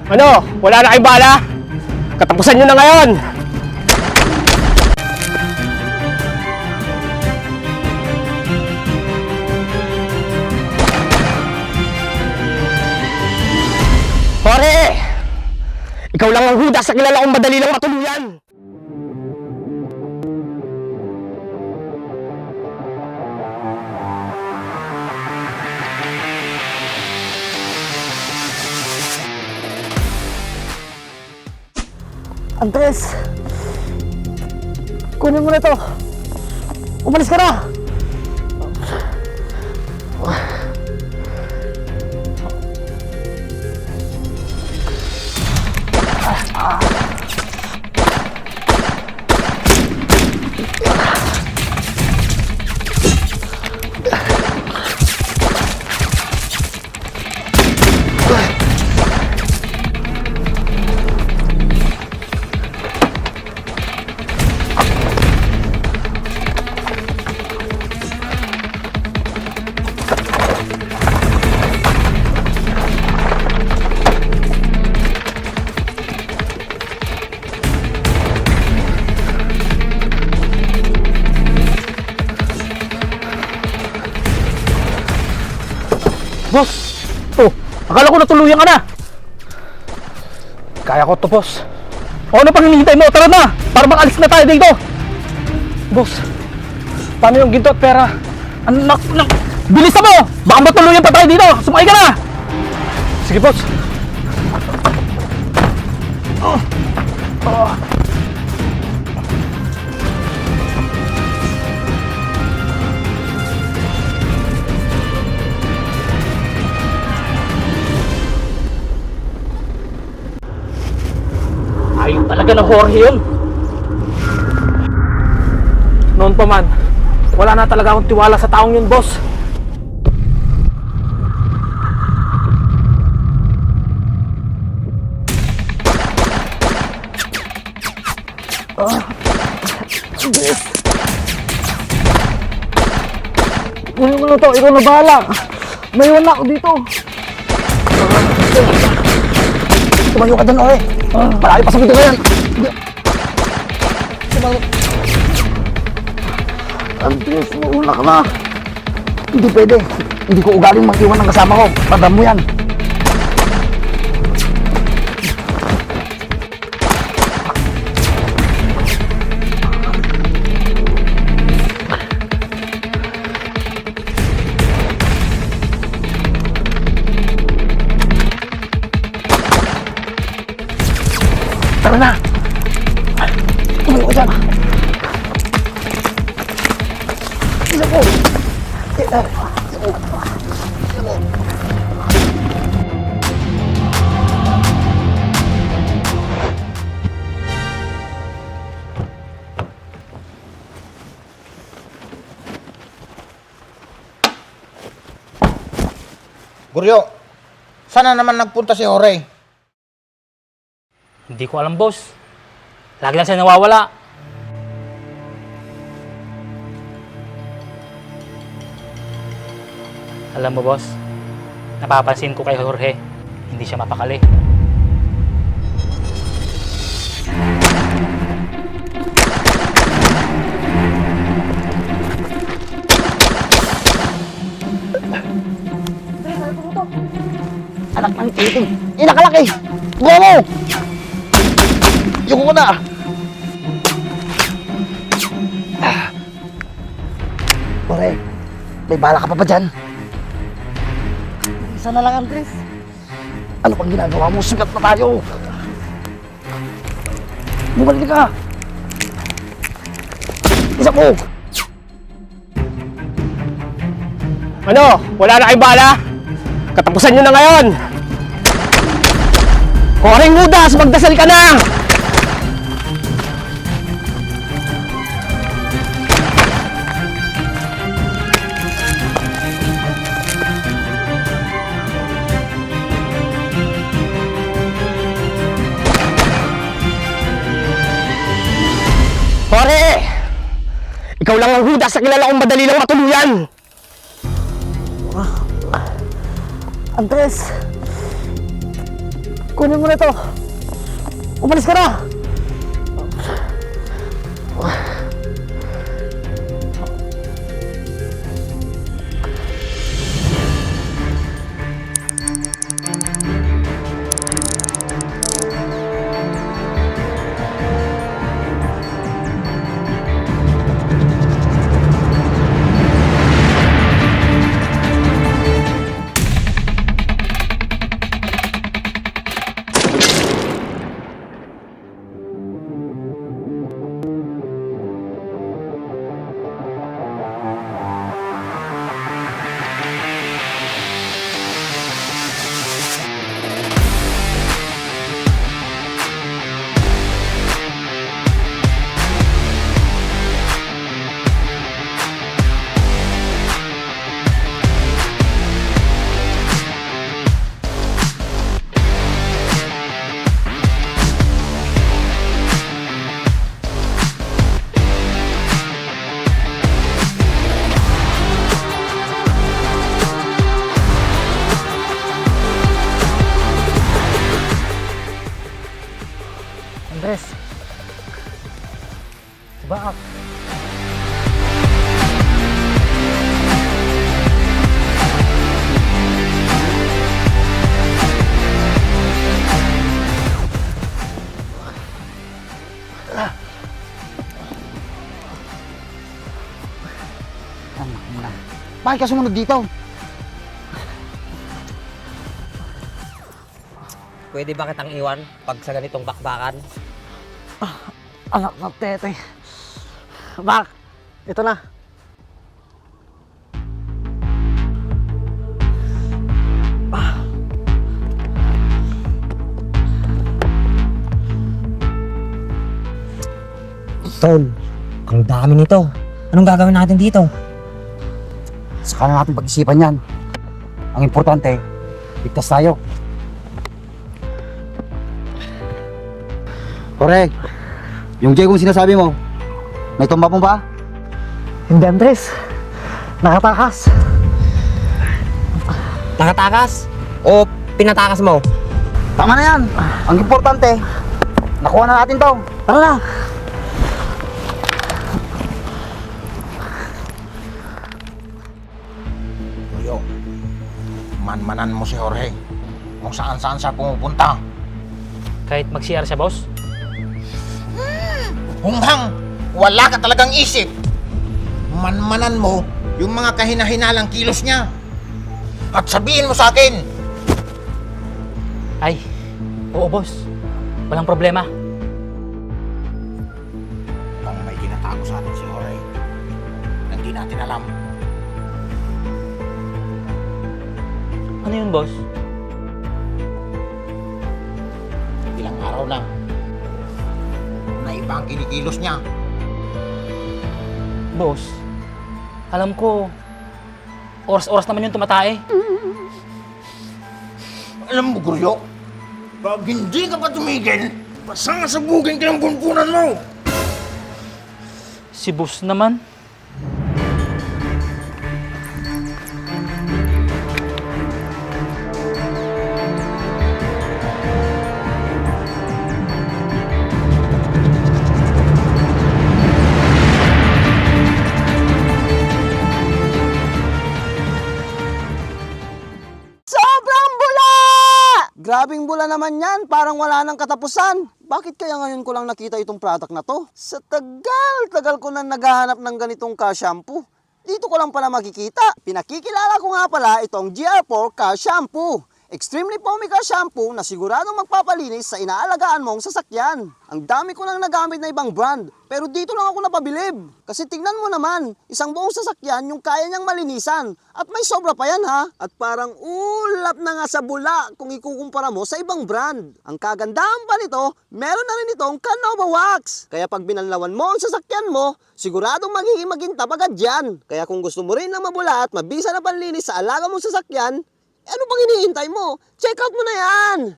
Ano? Wala na kayong bala? Katapusan nyo na ngayon! Pare! Ikaw lang ang hudas sa kilala kong madali lang matuluyan! Andres! Kunin mo na ito! Umalis ka na! Boss! Oh, akala ko natuluyan ka na! Kaya ko to, boss. O ano pang hinihintay mo? Tara na! Para makalis na tayo dito! Boss, paano yung ginto at pera? Anak! Bilisan mo! Baka matuluyan pa tayo dito! Sumakay ka na! Sige, boss. Ayaw talaga ng Jorge yun. Noon pa man, wala na talaga akong tiwala sa taong yun, boss. Andres! Kunin mo na ito, ikaw na bahala! May wala ako dito! Tumayo ka dyan, oe! Palagi pa sa video yan! Andres, mauna ka na! Hindi pwede! Hindi ko ugaling mag-iwan ng kasama ko! Tandaan mo yan! Tara na! Tumayo ka dyan! Isa po! Isa po! Guryo, sana naman nagpunta si Jorge. Hindi ko alam, boss. Lagi lang siya nawawala. Alam mo, boss, napapansin ko kay Jorge, hindi siya mapakali. Anak ng titing! Inakalaki! Buha mo! Yung ko na! Pare, may bala ka pa ba dyan? Isa na lang, Andres. Ano pang ginagawa mo? Sugat na tayo! Bumalik ka! Isa mo! Ano? Wala na kayong bala? Katapusan nyo na ngayon! Jorge Judas, magdasal ka na! Jorge! Ikaw lang ang hudas sa kilala kong madali lang matuluyan! Andres! Kunin mo na ito. Umalis ka na. Andres. Baak. Bakit ka sumunod dito? Pwede ba kitang iwan pag sa ganitong bakbakan? Anak na tete. Bak, ito na. Tol, ang dami nito. Anong gagawin natin dito? Saka na natin pag-isipan yan. Ang importante, ligtas tayo. Correct. Yung Jegong sinasabi mo, may tumba mo ba? Hindi, Andres. Nakatakas. Nakatakas? O pinatakas mo? Tama na yan. Ang importante, nakuha na natin to. Tara na. Tuyo, manmanan mo si Jorge kung saan-saan siya pumupunta. Kahit mag-CR siya, boss? Hunghang, wala ka talagang isip. Manmanan mo yung mga kahinahinalang kilos niya. At sabihin mo sa akin, Ay, oo, boss. Walang problema. kung may tinatago sa atin si Jorge, na hindi natin alam. Ano yun, boss? Ilang araw na iba ang kinikilos niya. Boss, alam ko, oras-oras naman yung tumatae. Alam mo, Guryo, pag hindi ka pa tumigil, pasasabugin ka ng bunbunan mo. Si boss naman. Sobrang bula! Grabing bula naman yan, parang wala nang katapusan. Bakit kaya ngayon ko lang nakita itong product na to? Sa tagal ko na naghahanap ng ganitong car shampoo. Dito ko lang pala makikita. Pinakikilala ko nga pala itong GR4 Car Shampoo. Extremely foamy car shampoo na siguradong magpapalinis sa inaalagaan mong sasakyan. Ang dami ko nang nagamit na ibang brand, pero dito lang ako napabilib. Kasi tingnan mo naman, isang buong sasakyan yung kaya niyang malinisan. At may sobra pa yan ha. At parang ulap na nga sa bula kung ikukumpara mo sa ibang brand. Ang kagandahan pa nito, meron na rin itong Canova Wax. Kaya pag binanlawan mo ang sasakyan mo, siguradong magiging magintab agad yan. Kaya kung gusto mo rin ng mabula at mabisa na panlinis sa alaga mong sasakyan, ano pang hinihintay mo? Check out mo na yan!